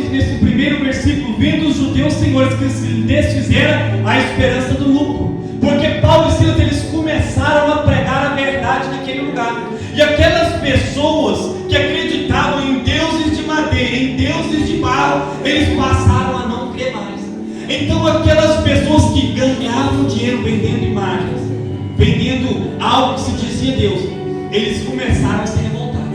diz nesse primeiro versículo: vendo os judeus, senhores, que se desfizeram a esperança do lucro. Porque Paulo e Silas, eles começaram a pregar a verdade naquele lugar. E aquelas pessoas que acreditavam em deuses de madeira, em deuses de barro, eles passaram a não crer mais. Então aquelas pessoas que ganhavam dinheiro vendendo imagens, vendendo algo que se dizia Deus, eles começaram a se revoltar.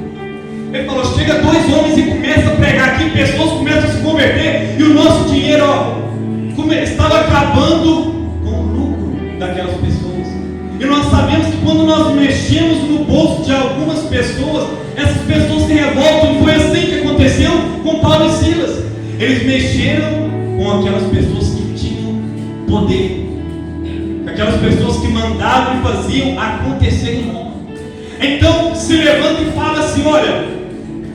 Ele falou: chega 2 homens e começa a pregar aqui, pessoas começam a se converter, e o nosso dinheiro estava acabando com o lucro daquelas pessoas. E nós sabemos que quando nós mexemos no bolso de algumas pessoas, essas pessoas se revoltam. E foi assim que aconteceu com Paulo e Silas. Eles mexeram com aquelas pessoas que tinham poder, aquelas pessoas que mandavam e faziam acontecer no mundo. Então se levanta e fala assim: olha,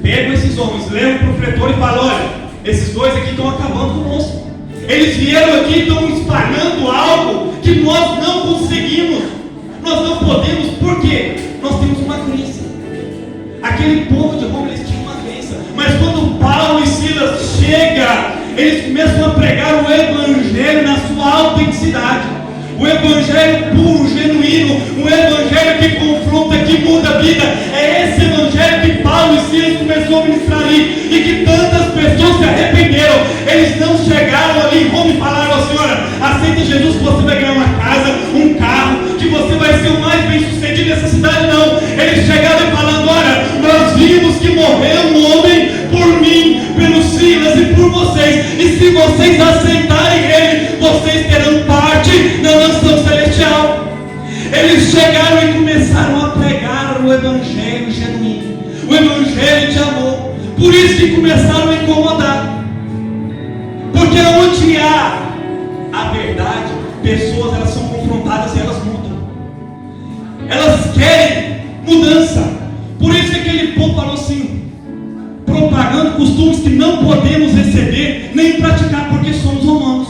pega esses homens, leva para o pretor e fala: olha, esses 2 aqui estão acabando conosco. Eles vieram aqui e estão espalhando algo que nós não conseguimos, nós não podemos. Por quê? Nós temos uma crença. Aquele povo de Roma, eles tinham uma crença. Mas quando Paulo e Silas chegam, eles começam a pregar o evangelho na sua autenticidade, o evangelho puro, genuíno, um evangelho que confronta, que muda a vida. É esse evangelho que Paulo e Silas começou a ministrar ali, e que tantas pessoas se arrependeram. Eles não chegaram ali em Roma e falaram: senhora, aceita Jesus que você vai ganhar uma casa, um carro, que você vai ser o mais bem sucedido nessa cidade. Não, eles chegaram e falando: olha, nós vimos que morreu um homem por mim, pelo Silas e por vocês, e se vocês aceitarem ele, vocês terão parte na nação celestial. Eles chegaram e começaram a pregar o evangelho genuíno, o evangelho de amor. Por isso que começaram a incomodar, porque onde há a verdade, pessoas, elas são confrontadas e elas mudam, elas querem mudança. Por isso que aquele povo falou assim, propagando costumes que não podemos receber nem praticar, porque somos romanos.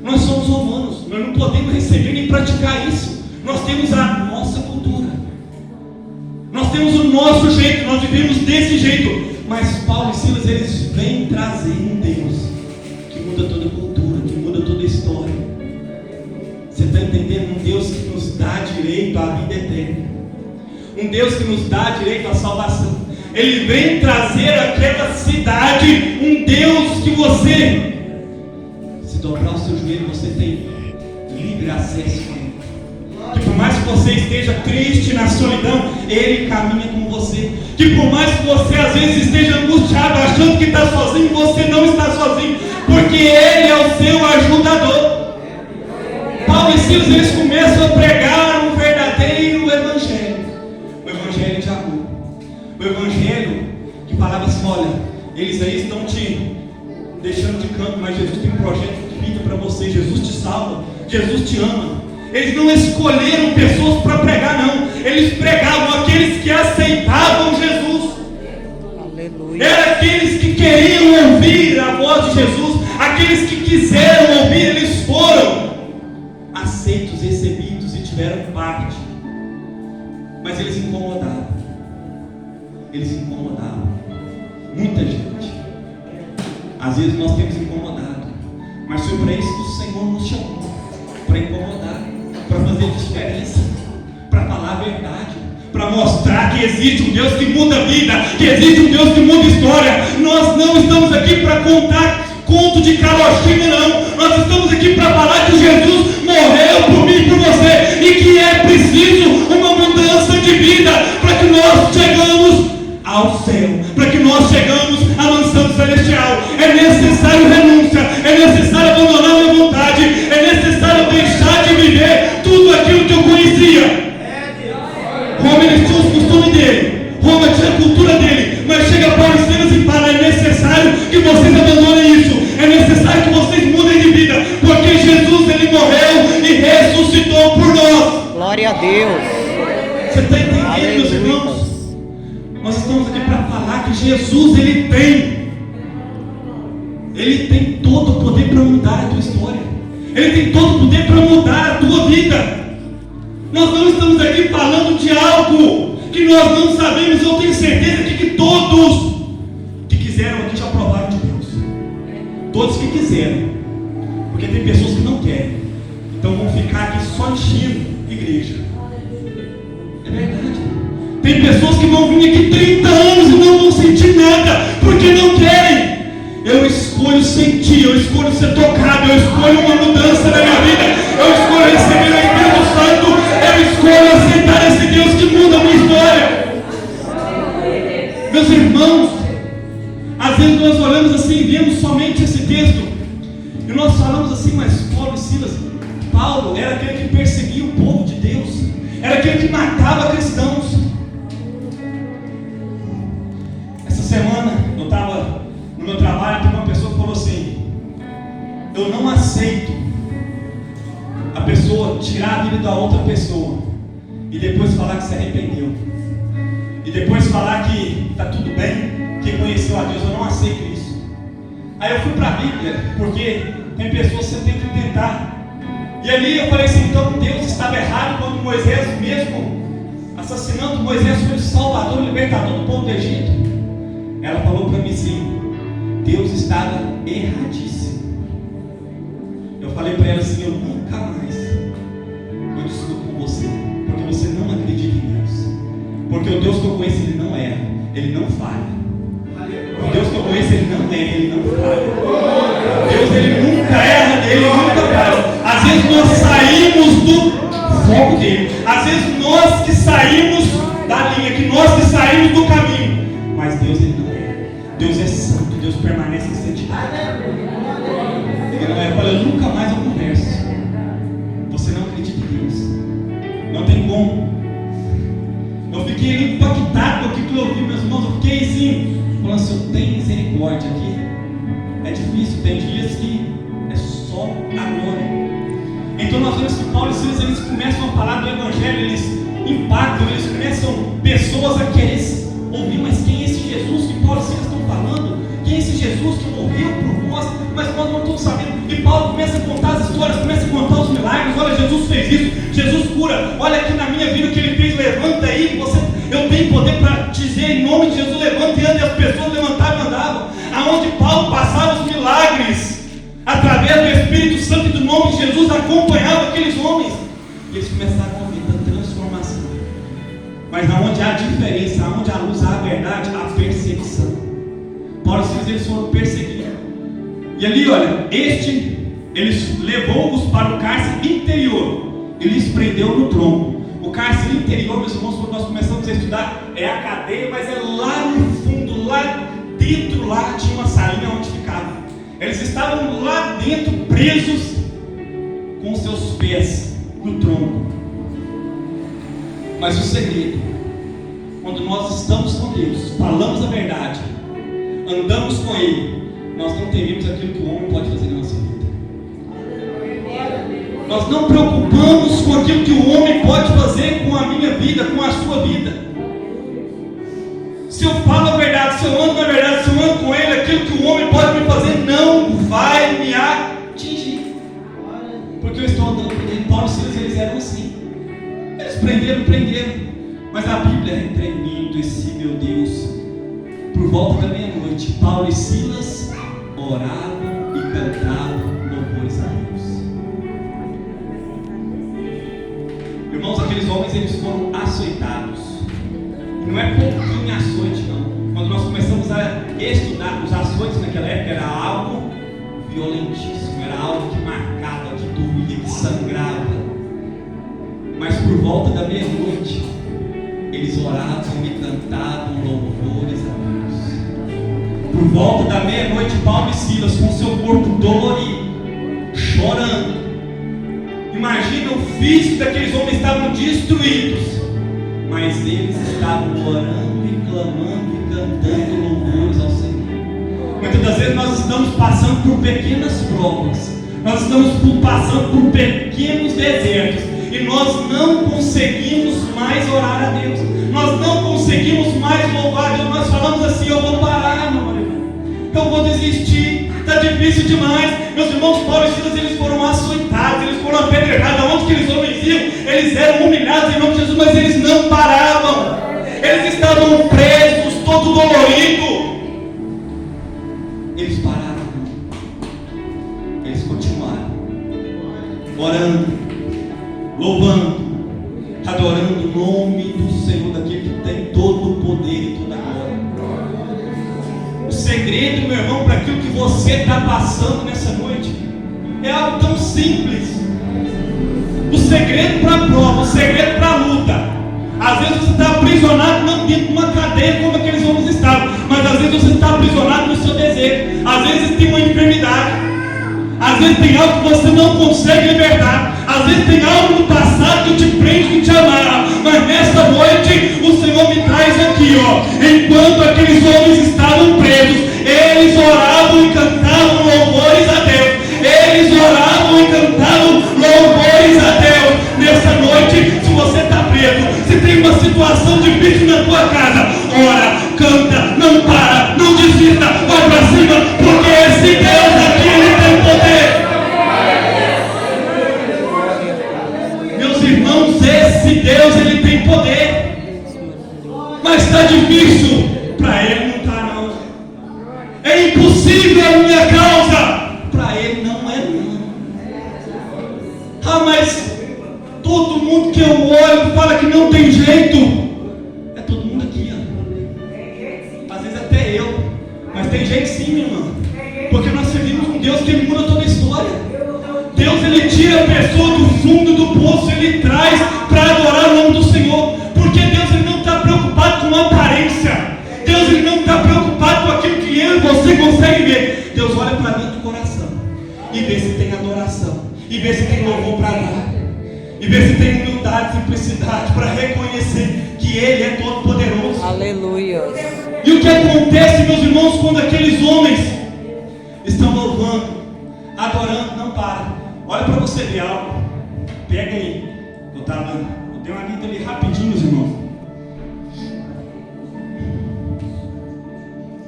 Nós somos romanos, nós não podemos receber nem praticar isso. Nós temos a nossa cultura, nós temos o nosso jeito, nós vivemos desse jeito. Mas Paulo e Silas, eles vêm trazer um Deus que muda toda a cultura, que muda toda a história. Você está entendendo? Um Deus que nos dá direito à vida eterna, um Deus que nos dá direito à salvação. Ele vem trazer àquela cidade um Deus que você, se dobrar o seu joelho, você tem livre acesso a Ele. Que por mais que você esteja triste na solidão, Ele caminha com você. Que por mais que você às vezes esteja angustiado, achando que está sozinho, você não está sozinho, porque Ele é o seu ajudador. Paulo e Silas, eles começam a pregar um verdadeiro evangelho, o evangelho de amor, o evangelho que falava assim: olha, eles aí estão te deixando de canto, mas Jesus tem um projeto de vida para você. Jesus te salva, Jesus te ama. Eles não escolheram pessoas para pregar, não. Eles pregavam aqueles que aceitavam Jesus. Aleluia. Eram aqueles que queriam ouvir a voz de Jesus, aqueles que quiseram ouvir. Eles foram aceitos, recebidos e tiveram parte. Mas eles incomodavam. Eles incomodavam muita gente. Às vezes nós temos incomodado, mas foi para isso que o Senhor nos chamou, para incomodar, para fazer diferença, para falar a verdade, para mostrar que existe um Deus que muda a vida, que existe um Deus que muda a história. Nós não estamos aqui para contar conto de carochinha, não. Nós estamos aqui para falar que Jesus morreu por mim e por você, e que é preciso uma mudança de vida para que nós chegamos ao céu, para que nós chegamos à mansão celestial. É necessário renúncia, é necessário abandonar a minha vontade, é necessário deixar de viver tudo aquilo que eu conhecia. Roma, eles tinham os costumes dele, Roma tinha a cultura dele, mas chega Paulo e Silas e fala: é necessário que vocês abandonem isso, é necessário que vocês mudem de vida, porque Jesus, ele morreu e ressuscitou por nós. Glória a Deus. Você está entendendo, meus irmãos? Nós estamos aqui para falar que Jesus, ele tem todo o poder para mudar a tua história. Ele tem todo o poder para mudar a tua vida. Nós não estamos aqui falando de algo que nós não sabemos. Eu tenho certeza que todos que quiseram aqui já provaram de Deus. Todos que quiseram, porque tem pessoas que não querem, então vão ficar aqui só enchendo igreja. É verdade. Tem pessoas que vão vir aqui 30 anos e não vão sentir nada, porque não querem. Eu escolho sentir, eu escolho ser tocado, eu escolho uma mudança na minha vida, eu escolho receber o Espírito Santo, eu escolho aceitar esse Deus que muda a minha história. Meus irmãos, às vezes nós olhamos assim, vemos somente esse texto, e nós falamos assim, mas Paulo e Silas, Paulo era aquele que perseguia o povo de Deus, era aquele que matava cristãos. Essa semana eu estava no meu trabalho, tem uma pessoa que falou assim: eu não aceito a pessoa tirar a vida da outra pessoa e depois falar que se arrependeu, e depois falar que está tudo bem, que conheceu a Deus. Eu não aceito isso. Aí eu fui para a Bíblia, porque tem pessoas que você tem que tentar. E ali eu falei assim: então Deus estava errado quando Moisés, mesmo assassinando Moisés, foi o salvador, o libertador do povo do Egito? Ela falou para mim assim: Deus estava erradíssimo. Eu falei para ela assim: eu nunca mais eu discuto com você, porque você não acredita em Deus. Porque o Deus que eu conheço, Ele não erra, Ele não falha. O Deus que eu conheço, Ele não erra, Ele não falha. Deus, Ele nunca erra, Ele nunca falha. Às vezes nós saímos do foco dele, às vezes nós que saímos da linha, que nós que saímos do caminho, mas Deus, Ele não erra. Deus é santo, Deus permanece em santidade. Ele não erra. Olha, eu nunca mais eu converso. Você não acredita em Deus, não tem como. Eu fiquei impactado com aquilo que eu ouvi, meus irmãos. Eu fiquei assim, falando assim: eu tenho misericórdia aqui. É difícil, tem dias que é só agora. Então nós vemos que Paulo e Silas, eles começam a falar do Evangelho, eles impactam, eles começam pessoas a querer ouvir: mas quem é esse Jesus que Paulo e Silas estão falando? Quem é esse Jesus que morreu por nós, mas nós não estamos sabendo? E Paulo começa a contar as histórias, começa a contar os milagres. Olha, Jesus fez isso, Jesus cura. Olha aqui na minha vida o que Ele fez. Levanta aí, eu tenho poder para dizer em nome de Jesus: levanta e anda. E as pessoas levantavam e andavam. Aonde Paulo passava os milagres, através do Espírito Santo e do nome de Jesus, acompanhava aqueles homens, e eles começaram a ver a transformação. Mas aonde há diferença, aonde há luz, há a verdade, há perseguição. Paulo e Silas, eles foram perseguidos. E ali, olha, eles levou-os para o cárcere interior e lhes prendeu no tronco. O cárcere interior, meus irmãos, quando nós começamos a estudar, é a cadeia, mas é lá no fundo, lá dentro, lá tinha uma salinha onde ficavam. Eles estavam lá dentro, presos, com seus pés no tronco. Mas o segredo, quando nós estamos com Deus, falamos a verdade, andamos com Ele, nós não tememos aquilo que o homem pode fazer na nossa vida. Nós não preocupamos com aquilo que o homem pode fazer com a minha vida, com a sua vida. Se eu falo a verdade, se eu ando na verdade, se eu ando com Ele, aquilo que o homem pode me fazer não vai me atingir, porque eu estou andando com Ele. Paulo e Silas, eles eram assim. Eles prenderam, mas a Bíblia é tremendo esse, meu Deus. Por volta da meia-noite, Paulo e Silas oravam e cantavam louvores a Deus. Irmãos, aqueles homens, eles foram açoitados. E não é pouquinho açoite, não. Quando nós começamos a estudar, os açoites naquela época era algo violentíssimo, era algo que marcava, que doía, que sangrava. Mas por volta da meia-noite, eles oravam e cantavam louvores a Deus. Por volta da meia-noite, Paulo e Silas, com seu corpo dolorido, chorando. Imagina, o físico daqueles homens estavam destruídos, mas eles estavam orando e clamando e cantando louvores ao Senhor. Muitas das vezes nós estamos passando por pequenas provas, nós estamos passando por pequenos desertos, e nós não conseguimos mais orar a Deus, nós não conseguimos mais louvar a Deus. Nós falamos assim: eu vou parar, meu irmão, eu vou desistir, está difícil demais. Meus irmãos, Paulo e Silas, eles foram açoitados, eles foram apedrejados. Aonde que eles homens iam, eles eram humilhados em nome de Jesus, mas eles não paravam. Eles estavam presos, todo dolorido. Eles pararam. orando, louvando, adorando o nome do Senhor, daquele que tem todo o poder e toda a glória. O segredo, meu irmão, para aquilo que você está passando nessa noite é algo tão simples. O segredo para a prova, o segredo para a luta. Às vezes você está aprisionado não dentro de uma cadeia como aqueles homens estavam, mas às vezes você está aprisionado no seu desejo. Às vezes tem uma enfermidade, às vezes tem algo que você não consegue libertar, às vezes tem algo no passado que te prende, que te amarra. Mas nessa noite o Senhor me traz aqui, enquanto aqueles homens estavam presos, eles oravam e cantavam louvores a Deus. Eles oravam e cantavam louvores a Deus. Nessa noite, se você está preso, se tem uma situação difícil na tua casa, ora, canta, não para, não desista, vai para cima, porque esse Deus aqui, Ele tem poder. Meus irmãos, esse Deus, Ele tem poder. Mas está difícil, para Ele não está não. É impossível a minha causa, para Ele não é não. Ah, mas todo mundo que eu olho fala que não tem jeito. É todo mundo aqui, às vezes até eu. Mas tem jeito sim, minha irmã. Porque nós servimos um Deus que muda toda a história. Deus, Ele tira a pessoa do fundo do poço, Ele traz para adorar o nome do Senhor. Porque Deus, Ele não está preocupado com aparência. Deus, Ele não está preocupado com aquilo que eu e você consegue ver. Deus olha para dentro do coração e vê se tem adoração, e vê se tem louvor para dar, e ver se tem humildade, simplicidade para reconhecer que Ele é todo poderoso. Aleluia. E o que acontece, meus irmãos, quando aqueles homens estão louvando, adorando, não para. Olha para você ver algo. Pega aí. Eu dei uma lida ali rapidinho, meus irmãos.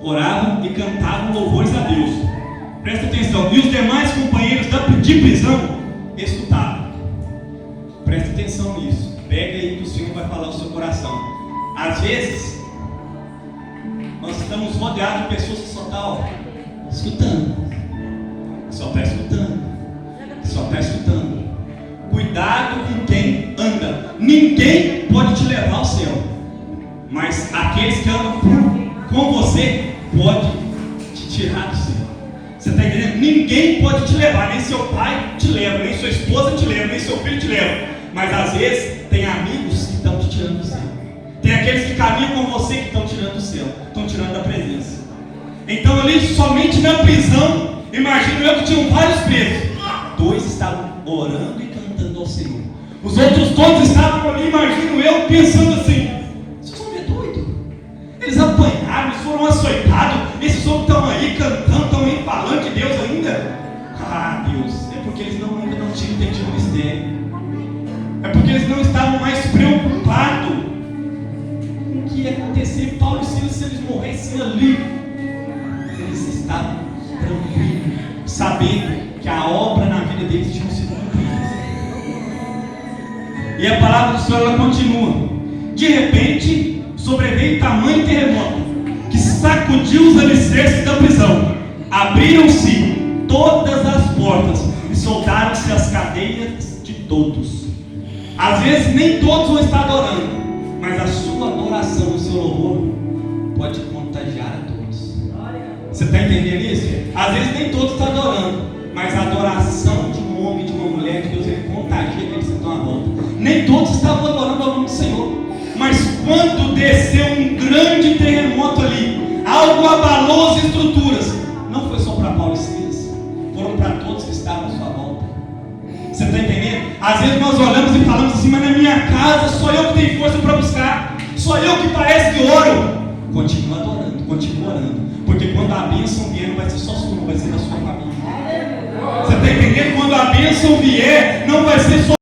Oravam e cantavam louvores a Deus. Presta atenção. E os demais companheiros de prisão escutavam. Preste atenção nisso. Pega aí que o Senhor vai falar o seu coração. Às vezes, nós estamos rodeados de pessoas que só estão escutando. Só está escutando. Só está escutando. Cuidado com quem anda. Ninguém pode te levar ao céu. Mas aqueles que andam com você podem te tirar do céu. Você está entendendo? Ninguém pode te levar. Nem seu pai te leva, nem sua esposa te leva, nem seu filho te leva. Mas às vezes tem amigos que estão te tirando do céu. Tem aqueles que caminham com você que estão tirando do céu, estão tirando da presença. Então ali somente na prisão, imagino eu que tinham vários presos. 2 estavam orando e cantando ao Senhor. Os outros todos estavam ali, imagino eu, pensando assim: esses homens é doido. Eles apanharam, eles foram açoitados. Esses homens estão aí cantando, estão aí falando de Deus ainda. Ah, Deus, é porque eles ainda não tinham entendido o mistério. É porque eles não estavam mais preocupados com o que ia acontecer. Paulo e Silas, se eles morressem ali, eles estavam tranquilos, sabendo que a obra na vida deles tinha sido cumprida. E a palavra do Senhor, ela continua. De repente, sobreveio tamanho terremoto que sacudiu os alicerces da prisão. Abriram-se todas as portas e soltaram-se as cadeias de todos. Às vezes nem todos vão estar adorando, mas a sua adoração, o seu louvor pode contagiar a todos. Você está entendendo isso? Às vezes nem todos estão adorando, mas a adoração de um homem, de uma mulher de Deus, ele contagia aqueles que estão à volta. Nem todos estavam adorando ao nome do Senhor, mas quando desceu um grande terremoto ali, algo abalou as estruturas. Não foi só para Paulo e Silas, foram para todos que estavam à sua volta. Você está entendendo? Às vezes nós olhamos e falamos assim: mas na minha casa só eu que tenho força para buscar, só eu que parece que oro. Continua adorando, continua orando, porque quando a bênção vier, não vai ser só sua, não vai ser da sua família. Você está entendendo? Quando a bênção vier, não vai ser só